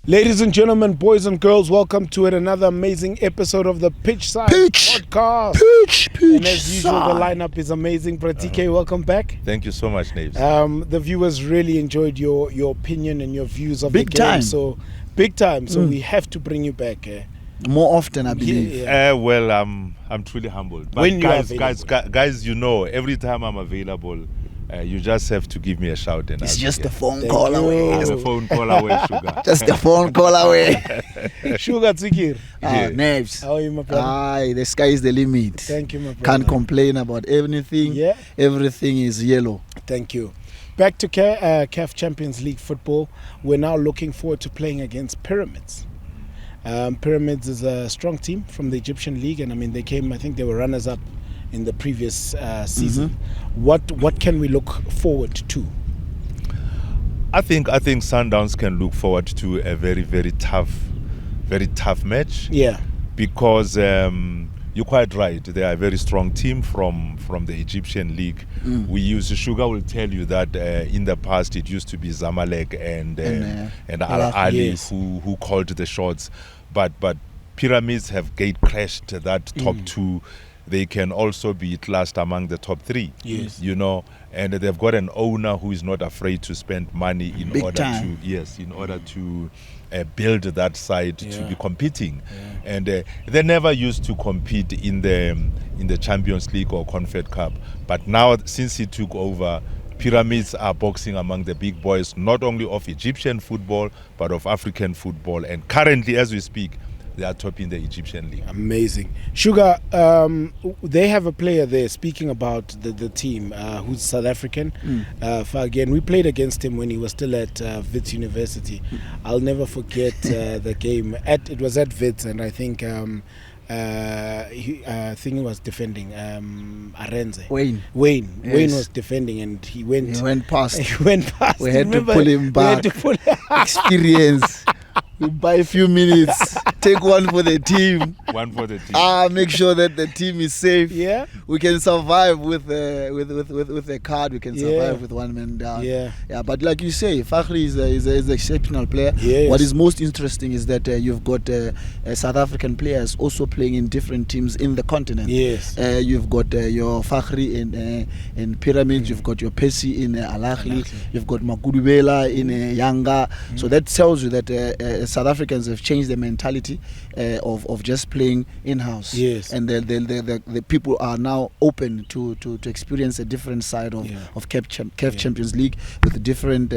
Ladies and gentlemen, boys and girls, welcome to another amazing episode of the Pitchside podcast. And as usual, the lineup is amazing. Pratike, welcome back. Thank you so much, Naves. The viewers really enjoyed your opinion and your views of the game. Big time. So we have to bring you back. More often, I believe. Well, I'm truly humbled. But when guys, you know, every time I'm available, you just have to give me a shout. And it's just a phone call away. Just a phone call away, Sugar. Just a phone call away. Sugar Tsikir. Naves. How are you, my brother? The sky is the limit. Thank you, my brother. Can't complain about anything. Yeah. Everything is yellow. Thank you. Back to CAF Champions League football. We're now looking forward to playing against Pyramids. Pyramids is a strong team from the Egyptian league, and I mean I think they were runners up in the previous season. What can we look forward to? I think Sundowns can look forward to a very tough match. Yeah, because you're quite right. They are a very strong team from the Egyptian league. Sugar will tell you that in the past it used to be Zamalek and Al Ali who called the shots, but Pyramids have gate crashed that top two. They can also be classed among the top three. Yes, you know, and they've got an owner who is not afraid to spend money in order to build that side to be competing. And they never used to compete in the Champions League or Confed Cup, but now since he took over, Pyramids are boxing among the big boys, not only of Egyptian football but of African football, and currently as we speak they are topping the Egyptian league. Amazing. Sugar, they have a player there, speaking about the team, who's South African. Again, we played against him when he was still at Wits University. I'll never forget the game. It was at Wits, and I think he was defending Arenze. Wayne was defending, and he went past. We had to pull him back. Experience. We buy a few minutes, take one for the team. Make sure that the team is safe. Yeah, we can survive with a card. We can survive with one man down. Yeah. But like you say, Fakhri is an exceptional player. Yes. What is most interesting is that you've got South African players also playing in different teams in the continent. Yes. You've got your Fakhri in Pyramids. You've got your Pessi in Al Ahly. You've got Makudubela in Yanga. So that tells you that South Africans have changed their mentality of just playing in-house. Yes. And the people are now open to experience a different side of CAF Champions League with a different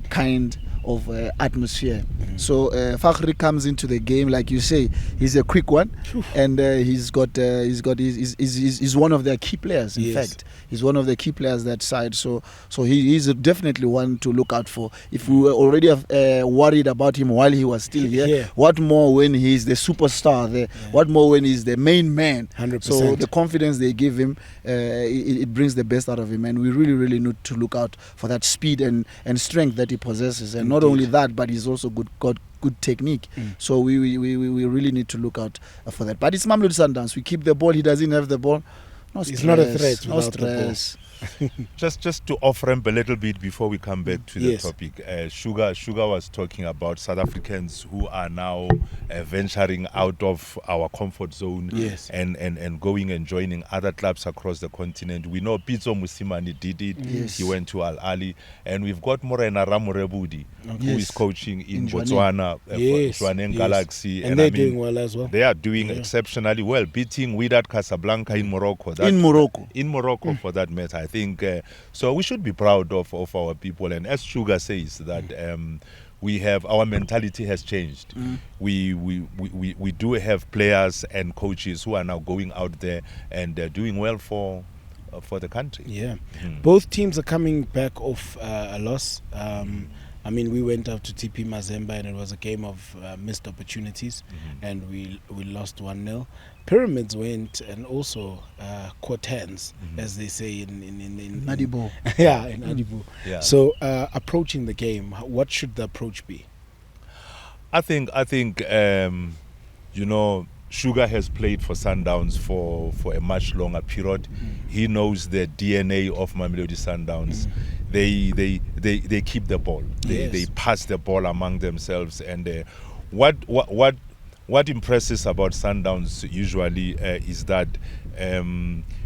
kind of atmosphere. So Fakhri comes into the game, like you say, he's a quick one, and he's one of their key players. In fact, he's one of the key players that side. So he's definitely one to look out for. If we were already worried about him while he was still here, what more when he's the superstar there? What more when he's the main man? 100%. So the confidence they give him, it brings the best out of him, and we really need to look out for that speed and strength that he possesses. And not only that, but he's also got good technique. So we really need to look out for that. But it's Mamelodi Sundowns. We keep the ball. He doesn't have the ball. It's not a threat. No stress. just to off ramp a little bit before we come back to the topic. Sugar was talking about South Africans who are now venturing out of our comfort zone and going and joining other clubs across the continent. We know Pitso Musimani did it. He went to Al Ali, and we've got Morena Ramurebudi who is coaching in Botswana, Botswana Galaxy, and they're doing well as well. They are doing exceptionally well, beating Wydad Casablanca in Morocco. In Morocco for that matter. I think so. We should be proud of our people, and as Sugar says that we have our mentality has changed. We do have players and coaches who are now going out there and doing well for the country. Both teams are coming back off a loss. I mean, we went out to TP Mazembe, and it was a game of missed opportunities, and we lost 1-0. Pyramids went and also caught hands, as they say in Adibo. In Adibo. So approaching the game, what should the approach be? I think Sugar has played for Sundowns for a much longer period. He knows the DNA of Mamelodi Sundowns. they keep the ball. They pass the ball among themselves. And what impresses about Sundowns usually is that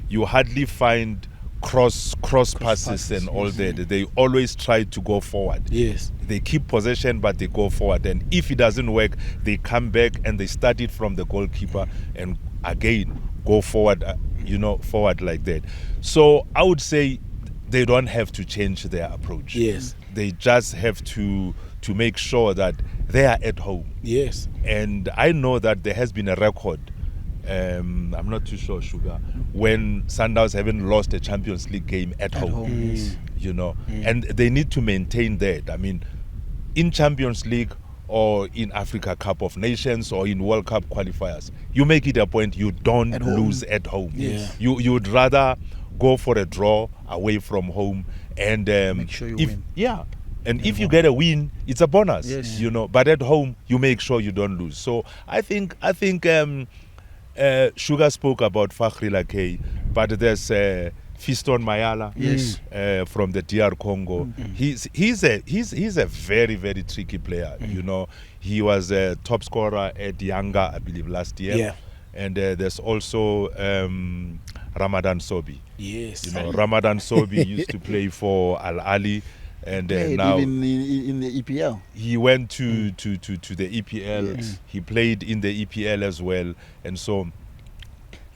you hardly find cross passes and all that. They always try to go forward. Yes. They keep possession, but they go forward. And if it doesn't work, they come back and they start it from the goalkeeper and again go forward, forward like that. So I would say they don't have to change their approach. Yes. They just have to make sure that they are at home. Yes. And I know that there has been a record, I'm not too sure, Sugar, when Sundowns haven't lost a Champions League game at home. And they need to maintain that. I mean, in Champions League or in Africa Cup of Nations or in World Cup qualifiers, you make it a point you don't lose at home. Yeah. You would rather go for a draw away from home and make sure you win. Yeah. And if you get a win, it's a bonus. Yes. But at home you make sure you don't lose. So I think Sugar spoke about Fakhri Lakay, but there's Fiston Mayala from the DR Congo. He's a very, very tricky player. He was a top scorer at Yanga, I believe, last year. Yeah. And there's also Ramadan Sobi. Yes. Ramadan Sobi used to play for Al Ali. And now even in the EPL, he went to the EPL. Yes. He played in the EPL as well. And so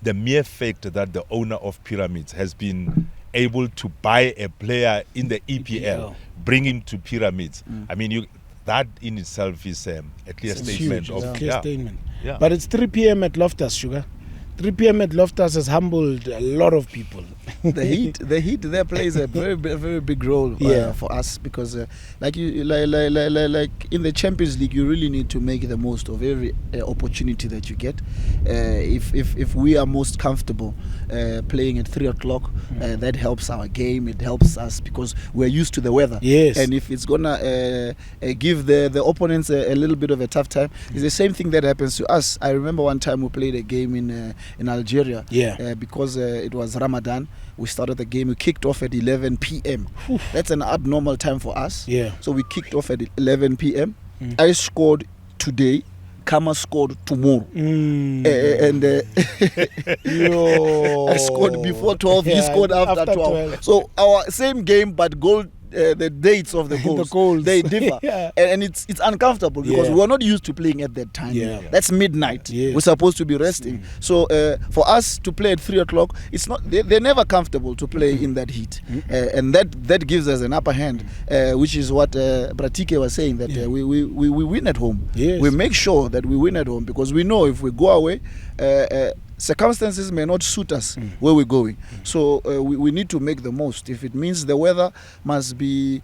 the mere fact that the owner of Pyramids has been able to buy a player in the EPL, bring him to Pyramids, I mean, that in itself is a clear statement. Statement. Yeah. But it's 3 p.m. at Loftus, Sugar. 3 p.m. at Loftus has humbled a lot of people. The heat there plays a very big role for us, because like in the Champions League, you really need to make the most of every opportunity that you get. If we are most comfortable playing at 3 o'clock, that helps our game. It helps us because we're used to the weather. Yes. And if it's gonna give the opponents a little bit of a tough time, it's the same thing that happens to us. I remember one time we played a game in Algeria. Because it was Ramadan. We started the game. We kicked off at 11 p.m. That's an abnormal time for us. Yeah. So we kicked off at 11 p.m. I scored today. Kama scored tomorrow. I scored before 12. He scored after 12. So our same game, but goal. The dates of the goals, they differ. And it's uncomfortable because we're not used to playing at that time. That's midnight. We're supposed to be resting. So for us to play at 3 o'clock, it's not. They're never comfortable to play in that heat, and that gives us an upper hand, which is what Bratike was saying, that we win at home. We make sure that we win at home because we know if we go away, circumstances may not suit us where we're going. So we need to make the most. If it means the weather must be,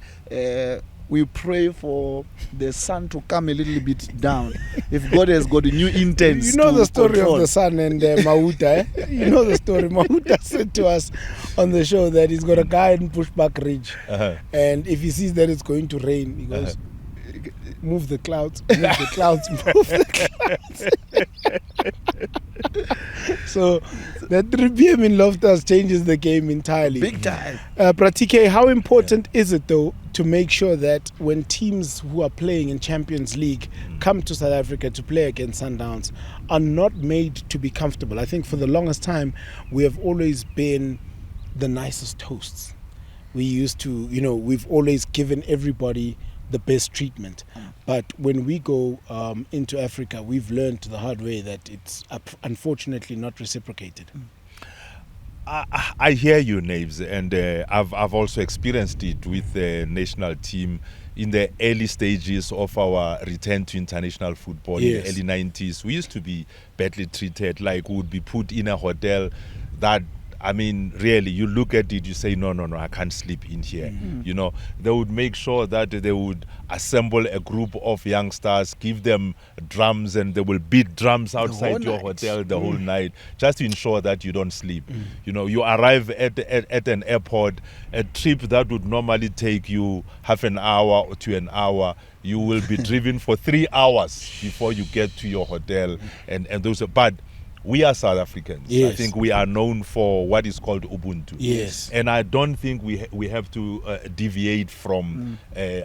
we pray for the sun to come a little bit down. If God has got a new intent. You know the story of the sun and Mahuta. You know the story. Mahuta said to us on the show that he's got a guy in Pushback Ridge. And if he sees that it's going to rain, he goes, move the clouds, move the clouds, move the clouds. So the 3 p.m. in Loftus changes the game entirely. Big time. Pratike, how important is it though to make sure that when teams who are playing in Champions League come to South Africa to play against Sundowns are not made to be comfortable? I think for the longest time we have always been the nicest hosts. We used to, we've always given everybody the best treatment. But when we go into Africa, we've learned the hard way that it's unfortunately not reciprocated. I hear you, Naves, and I've also experienced it with the national team in the early stages of our return to international football in the early 90s. We used to be badly treated, like we would be put in a hotel that, I mean, really, you look at it, you say, no, I can't sleep in here. They would make sure that they would assemble a group of youngsters, give them drums, and they will beat drums outside your hotel the whole night, just to ensure that you don't sleep. You arrive at an airport, a trip that would normally take you half an hour to an hour, you will be driven for 3 hours before you get to your hotel. And those, but we are South Africans. Yes. I think we are known for what is called Ubuntu. Yes. And I don't think we have to deviate from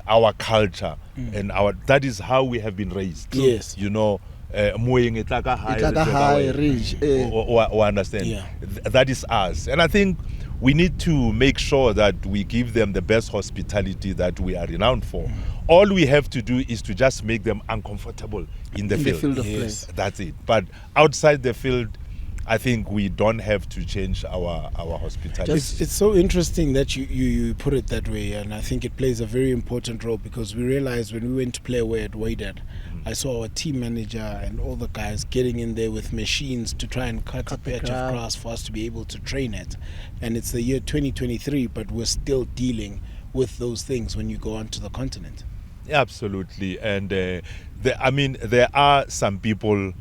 our culture and that is how we have been raised. Yes. You know, moyeng etlaka high, Etlaka high, rich, or understand. Yeah. That is us. And I think we need to make sure that we give them the best hospitality that we are renowned for. All we have to do is to just make them uncomfortable in the field. The field of Yes. play. That's it. But outside the field, I think we don't have to change our hospitality. It's so interesting that you put it that way, and I think it plays a very important role, because we realized when we went to play away at Wydad, I saw our team manager and all the guys getting in there with machines to try and cut a patch of grass for us to be able to train it. And it's the year 2023, but we're still dealing with those things when you go onto the continent. Absolutely. And there are some people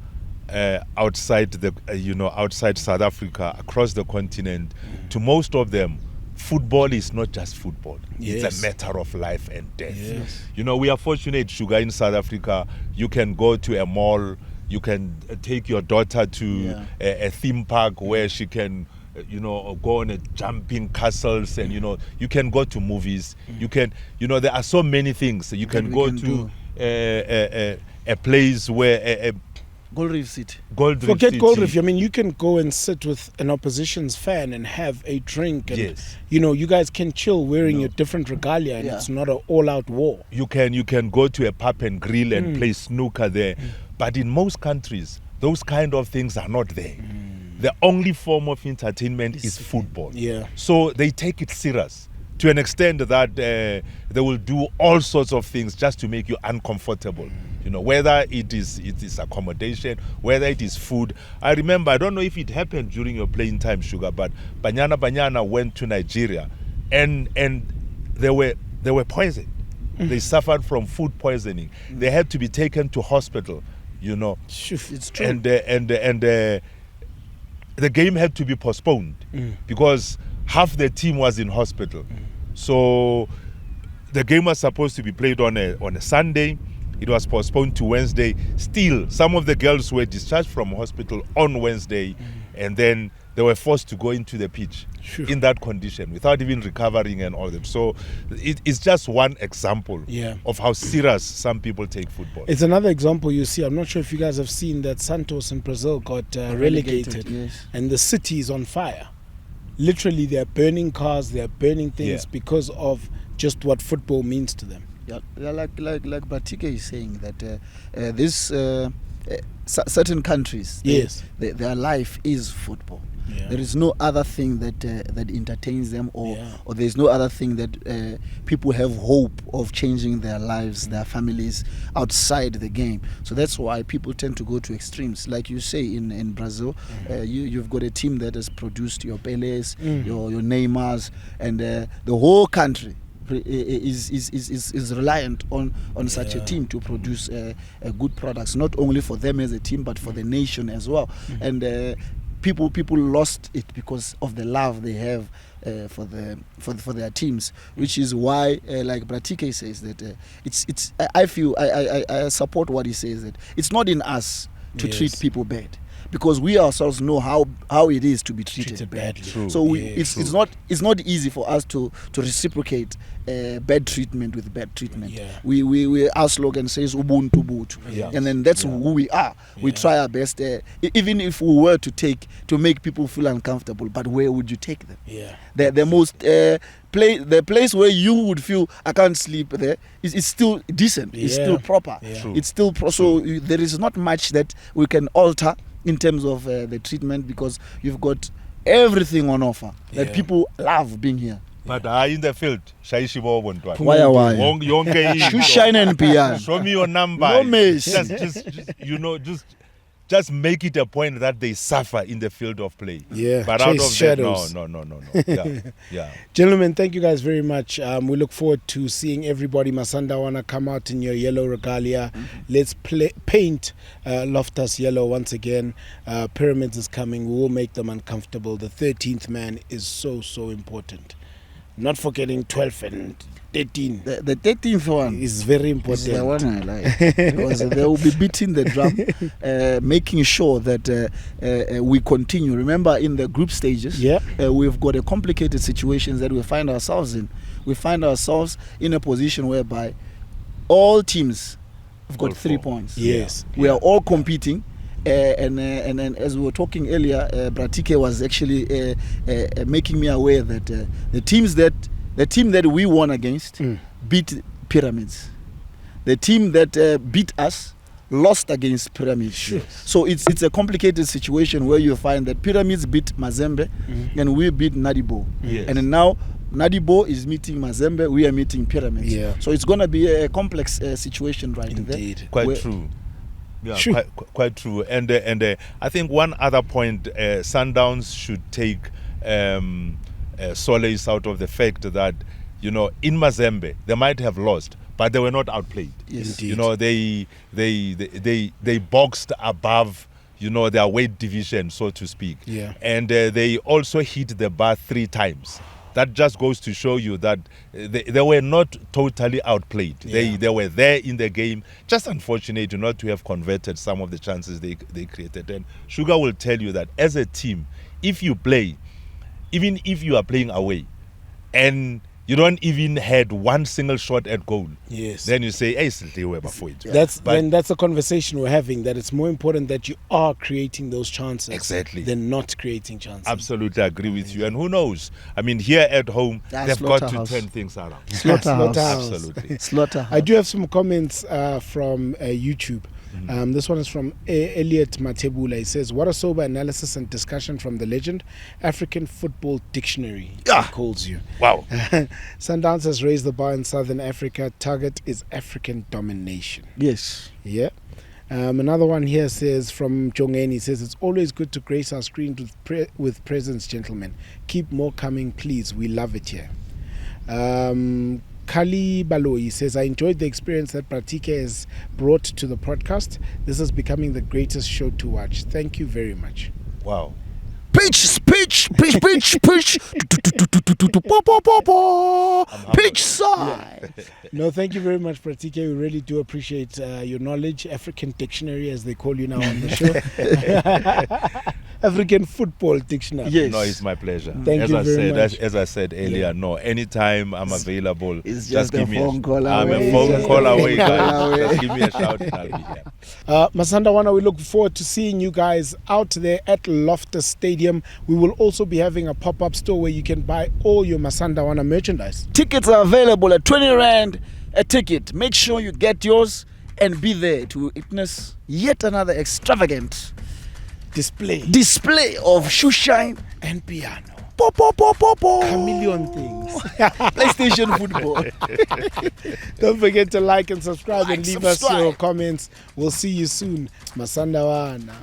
outside outside South Africa, across the continent. To most of them, football is not just football. Yes. It's a matter of life and death. Yes. You know, we are fortunate, Sugar, in South Africa. You can go to a mall, you can take your daughter to a theme park where she can go on a jumping castles, and you can go to movies. You can, there are so many things. You can go to a place where Gold Reef City. Forget Gold Reef. I mean, you can go and sit with an opposition's fan and have a drink, and Yes. you guys can chill wearing your different regalia, and it's not an all-out war. You can go to a pub and grill and play snooker there. But in most countries, those kind of things are not there. The only form of entertainment is football. Yeah. So they take it serious to an extent that they will do all sorts of things just to make you uncomfortable. Whether it is accommodation, whether it is food. I remember, I don't know if it happened during your playing time, Sugar, but Banyana went to Nigeria and they were poisoned. They suffered from food poisoning. They had to be taken to hospital. It's true. And the game had to be postponed because half the team was in hospital. So the game was supposed to be played on a Sunday. It was postponed to Wednesday. Still, some of the girls were discharged from hospital on Wednesday, and then they were forced to go into the pitch in that condition without even recovering and all that. So it's just one example of how serious some people take football. It's another example you see. I'm not sure if you guys have seen that Santos in Brazil got relegated, yes. and the city is on fire. Literally, they're burning cars, they're burning things because of just what football means to them. Yeah, like Batike is saying that certain countries, their life is football. Yeah. There is no other thing that entertains them, or there is no other thing that people have hope of changing their lives, their families outside the game. So that's why people tend to go to extremes. Like you say in Brazil, you've got a team that has produced your Pelés, your Neymars, and the whole country is reliant on such a team to produce good products, not only for them as a team but for the nation as well. And people lost it because of the love they have for their teams, which is why, like Bratike says, that it's I feel I support what he says, that it's not in us to treat people bad, because we ourselves know how it is to be treated badly. True. So it's not easy for us to reciprocate bad treatment with bad treatment. We our slogan says Ubuntu boot, and then that's who we are. We try our best, even if we were to make people feel uncomfortable. But where would you take them? The place where you would feel I can't sleep there is still decent. It's still proper. It's still so there is not much that we can alter in terms of the treatment, because you've got everything on offer that people love being here. But in the field, why? Shine and piano. Show me your number. No mess. Just make it a point that they suffer in the field of play. But chase out of shadows. that, no. Gentlemen, thank you guys very much. We look forward to seeing everybody. Masanda wanna come out in your yellow regalia. Let's paint Loftus yellow once again. Pyramids is coming. We will make them uncomfortable. The 13th man is so important. Not forgetting 12th and 13 The 13th one is very is the important. one I like because they will be beating the drum, making sure that we continue. Remember, in the group stages, we've got a complicated situation that we find ourselves in. We find ourselves in a position whereby all teams have got 3 points. Yes, we are all competing. And as we were talking earlier, Bratike was actually making me aware that the team that we won against beat Pyramids. The team that beat us lost against Pyramids. Sure. So it's a complicated situation where you find that Pyramids beat Mazembe and we beat Nadibo. Yes. And now Nadibo is meeting Mazembe, we are meeting Pyramids. Yeah. So it's going to be a complex situation right Indeed. there. Quite true. Yeah, Sure. quite true. And I think one other point, Sundowns should take solace out of the fact that, in Mazembe they might have lost, but they were not outplayed. Yes. Indeed. They boxed above, their weight division, so to speak. Yeah. And they also hit the bar 3 times. That just goes to show you that they were not totally outplayed. Yeah. They were there in the game. Just unfortunate not to have converted some of the chances they created. And Sugar will tell you that as a team, if you play, even if you are playing away, and you don't even had one single shot at goal, Yes. then you say, hey, still we're before it. That's a conversation we're having, that it's more important that you are creating those chances Exactly. than not creating chances. Absolutely agree with you. And who knows? I mean, here at home, That's they've got to Slaughterhouse. turn things around. Slaughterhouse. Absolutely. Slaughterhouse. I do have some comments from YouTube. This one is from Elliot Matebula. He says, what a sober analysis and discussion from the legend. African Football Dictionary, he calls you. Wow. Sundowns has raised the bar in Southern Africa. Target is African domination. Yes. Yeah. Another one here says, from Jongeni, says, it's always good to grace our screen with presence, gentlemen. Keep more coming, please. We love it here. Kali Baloi says, I enjoyed the experience that Bratike has brought to the podcast. This is becoming the greatest show to watch. Thank you very much. Wow. Pitchside. No, thank you very much, Bratike. We really do appreciate your knowledge. African Dictionary, as they call you now on the show. African Football Dictionary. Yes. No, it's my pleasure. Thank you very much. As I said earlier, no, anytime I'm available, It's just a give me phone call I'm away. a phone Just call a away, phone call guys. away. Just give me a shout and I'll be here. Masanda Wana, we look forward to seeing you guys out there at Loftus Stadium. We will also be having a pop-up store where you can buy all your Masanda Wana merchandise. Tickets are available at 20 Rand a ticket. Make sure you get yours and be there to witness yet another extravagant display of shoe shine And piano. po. Chameleon things. PlayStation football. Don't forget to like and subscribe and Like, leave us subscribe. your comments. We'll see you soon. Masanda Wana.